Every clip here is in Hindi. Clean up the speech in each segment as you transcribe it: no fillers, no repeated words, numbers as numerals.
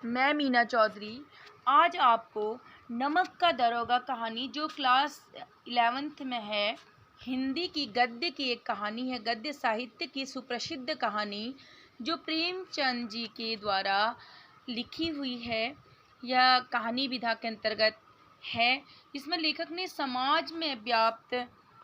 मैं मीना चौधरी आज आपको नमक का दरोगा कहानी जो क्लास 11th में है, हिंदी की गद्य की एक कहानी है। गद्य साहित्य की सुप्रसिद्ध कहानी जो प्रेमचंद जी के द्वारा लिखी हुई है। यह कहानी विधा के अंतर्गत है। इसमें लेखक ने समाज में व्याप्त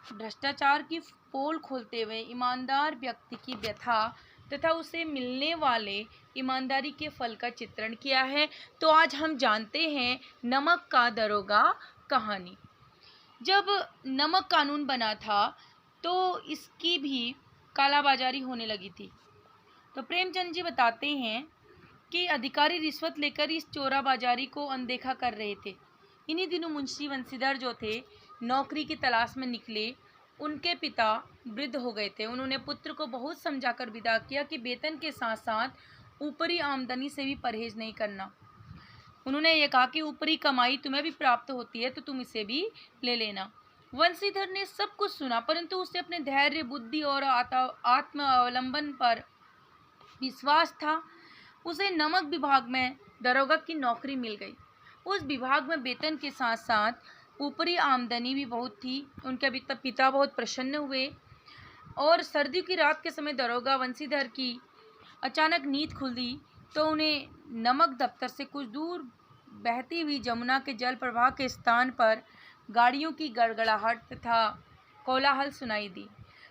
भ्रष्टाचार की पोल खोलते हुए ईमानदार व्यक्ति की व्यथा तथा उसे मिलने वाले ईमानदारी के फल का चित्रण किया है। तो आज हम जानते हैं नमक का दरोगा कहानी। जब नमक कानून बना था तो इसकी भी कालाबाजारी होने लगी थी। तो प्रेमचंद जी बताते हैं कि अधिकारी रिश्वत लेकर इस चोराबाजारी को अनदेखा कर रहे थे। इन्हीं दिनों मुंशी बंसीधर जो थे नौकरी की तलाश में निकले। उनके पिता वृद्ध हो गए थे। उन्होंने पुत्र को बहुत समझाकर विदा किया कि वेतन के साथ साथ ऊपरी आमदनी से भी परहेज नहीं करना। उन्होंने ये कहा कि ऊपरी कमाई तुम्हें भी प्राप्त होती है तो तुम इसे भी ले लेना। वंशीधर ने सब कुछ सुना, परंतु उसे अपने धैर्य, बुद्धि और आत्म अवलंबन पर विश्वास था। उसे नमक विभाग में दरोगा की नौकरी मिल गई। उस विभाग में वेतन के साथ साथ ऊपरी आमदनी भी बहुत थी। उनके पिता बहुत प्रसन्न हुए और सर्दियों की रात के समय दरोगा वंशीधर की अचानक नींद खुली तो उन्हें नमक दफ्तर से कुछ दूर बहती हुई जमुना के जल प्रवाह के स्थान पर गाड़ियों की गड़गड़ाहट तथा कोलाहल सुनाई दी।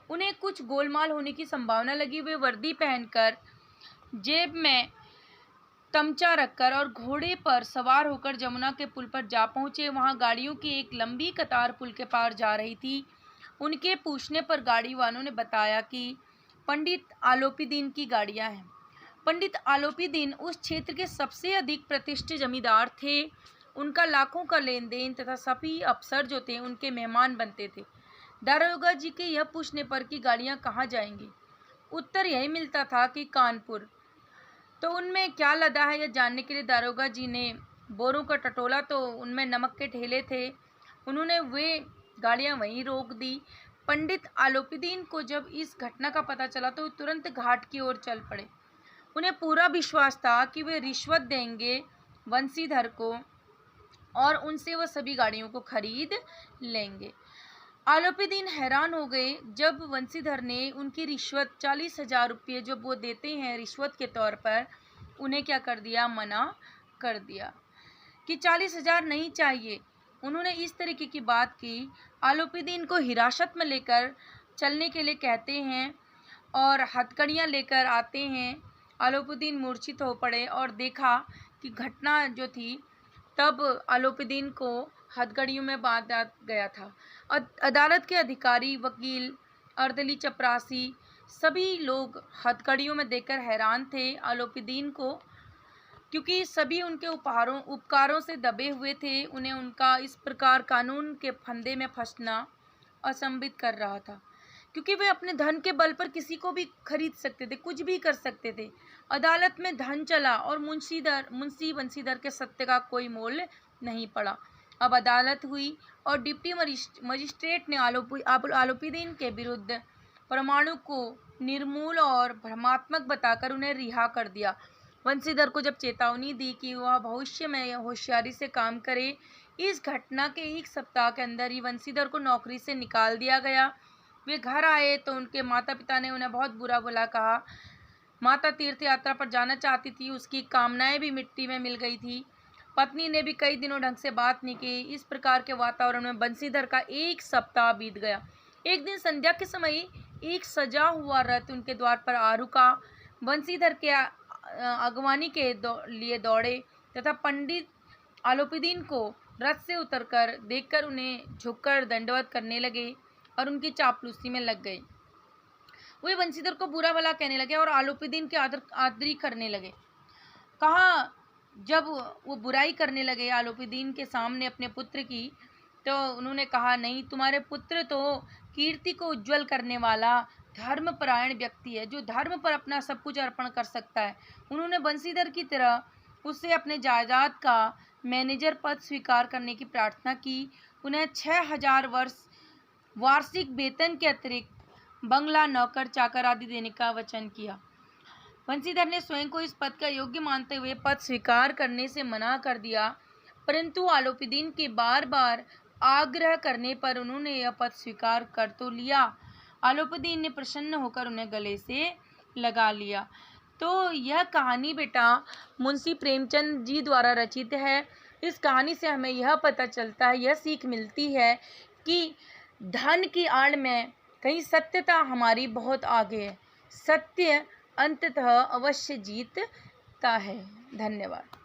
उन्हें कुछ गोलमाल होने की संभावना लगी। वे वर्दी पहनकर, जेब में तमचा रखकर और घोड़े पर सवार होकर जमुना के पुल पर जा पहुंचे। वहां गाड़ियों की एक लंबी कतार पुल के पार जा रही थी। उनके पूछने पर गाड़ी वालों ने बताया कि पंडित आलोपीदीन की गाड़ियां हैं। पंडित आलोपीदीन उस क्षेत्र के सबसे अधिक प्रतिष्ठित जमींदार थे। उनका लाखों का लेन देन तथा सभी अफसर जो थे उनके मेहमान बनते थे। दारोगा जी के यह पूछने पर कि गाड़ियां कहाँ जाएंगी, उत्तर यही मिलता था कि कानपुर। तो उनमें क्या लदा है यह जानने के लिए दारोगा जी ने बोरों का टटोला तो उनमें नमक के ठेले थे। उन्होंने वे गाड़ियां वहीं रोक दी। पंडित आलोपीदीन को जब इस घटना का पता चला तो तुरंत घाट की ओर चल पड़े। उन्हें पूरा विश्वास था कि वे रिश्वत देंगे वंशीधर को और उनसे वह सभी गाड़ियों को खरीद लेंगे। आलोपीदीन हैरान हो गए जब वंशीधर ने उनकी रिश्वत 40,000 रुपये जो वो देते हैं रिश्वत के तौर पर, उन्हें क्या कर दिया, मना कर दिया कि 40,000 नहीं चाहिए। उन्होंने इस तरीके की बात की। आलोपीदीन को हिरासत में लेकर चलने के लिए कहते हैं और हथकड़ियाँ लेकर आते हैं। आलोपीदीन मूर्छित हो पड़े और देखा कि घटना जो थी तब आलोपीदीन को हथकड़ियों में बांध गया था। अदालत के अधिकारी, वकील, अर्दली चपरासी सभी लोग हथकड़ियों में देखकर हैरान थे आलोपीदीन को, क्योंकि सभी उनके उपकारों से दबे हुए थे। उन्हें उनका इस प्रकार कानून के फंदे में फंसना असंबित कर रहा था, क्योंकि वे अपने धन के बल पर किसी को भी खरीद सकते थे, कुछ भी कर सकते थे। अदालत में धन चला और मुंशी बंशीधर के सत्य का कोई मोल नहीं पड़ा। अब अदालत हुई और डिप्टी मजिस्ट्रेट ने आलोपीदीन के विरुद्ध प्रमाणों को निर्मूल और भ्रमात्मक बताकर उन्हें रिहा कर दिया। वंशीधर को जब चेतावनी दी कि वह भविष्य में होशियारी से काम करे। इस घटना के एक सप्ताह के अंदर ही वंशीधर को नौकरी से निकाल दिया गया। वे घर आए तो उनके माता पिता ने उन्हें बहुत बुरा भला कहा। माता तीर्थ यात्रा पर जाना चाहती थी, उसकी कामनाएं भी मिट्टी में मिल गई थी। पत्नी ने भी कई दिनों ढंग से बात नहीं की। इस प्रकार के वातावरण में बंशीधर का एक सप्ताह बीत गया। एक दिन संध्या के समय एक सजा हुआ रथ उनके द्वार पर आ रुका। बंशीधर के अगवानी के लिए दौड़े तथा पंडित आलोपीदीन को रथ से उतरकर देखकर उन्हें झुककर दंडवत करने लगे और उनकी चापलूसी में लग गए। वे बंशीधर को बुरा भला कहने लगे और आलोपीदीन की आदरी करने लगे। कहा जब वो बुराई करने लगे आलोपीदीन के सामने अपने पुत्र की, तो उन्होंने कहा, नहीं, तुम्हारे पुत्र तो कीर्ति को उज्जवल करने वाला धर्मपरायण व्यक्ति है, जो धर्म पर अपना सब कुछ अर्पण कर सकता है। उन्होंने बंशीधर की तरह उससे अपने जायदाद का मैनेजर पद स्वीकार करने की प्रार्थना की। उन्हें 6,000 वार्षिक वेतन के अतिरिक्त बंगला, नौकर चाकर आदि देने का वचन किया। बंशीधर ने स्वयं को इस पद का योग्य मानते हुए पद स्वीकार करने से मना कर दिया, परंतु आलोपीदीन के बार बार आग्रह करने पर उन्होंने यह पद स्वीकार कर तो लिया। आलोपीदीन ने प्रसन्न होकर उन्हें गले से लगा लिया। तो यह कहानी बेटा मुंशी प्रेमचंद जी द्वारा रचित है। इस कहानी से हमें यह पता चलता है, यह सीख मिलती है कि धन की आड़ में कहीं सत्यता हमारी बहुत आगे है। सत्य अंततः अवश्य जीतता है। धन्यवाद।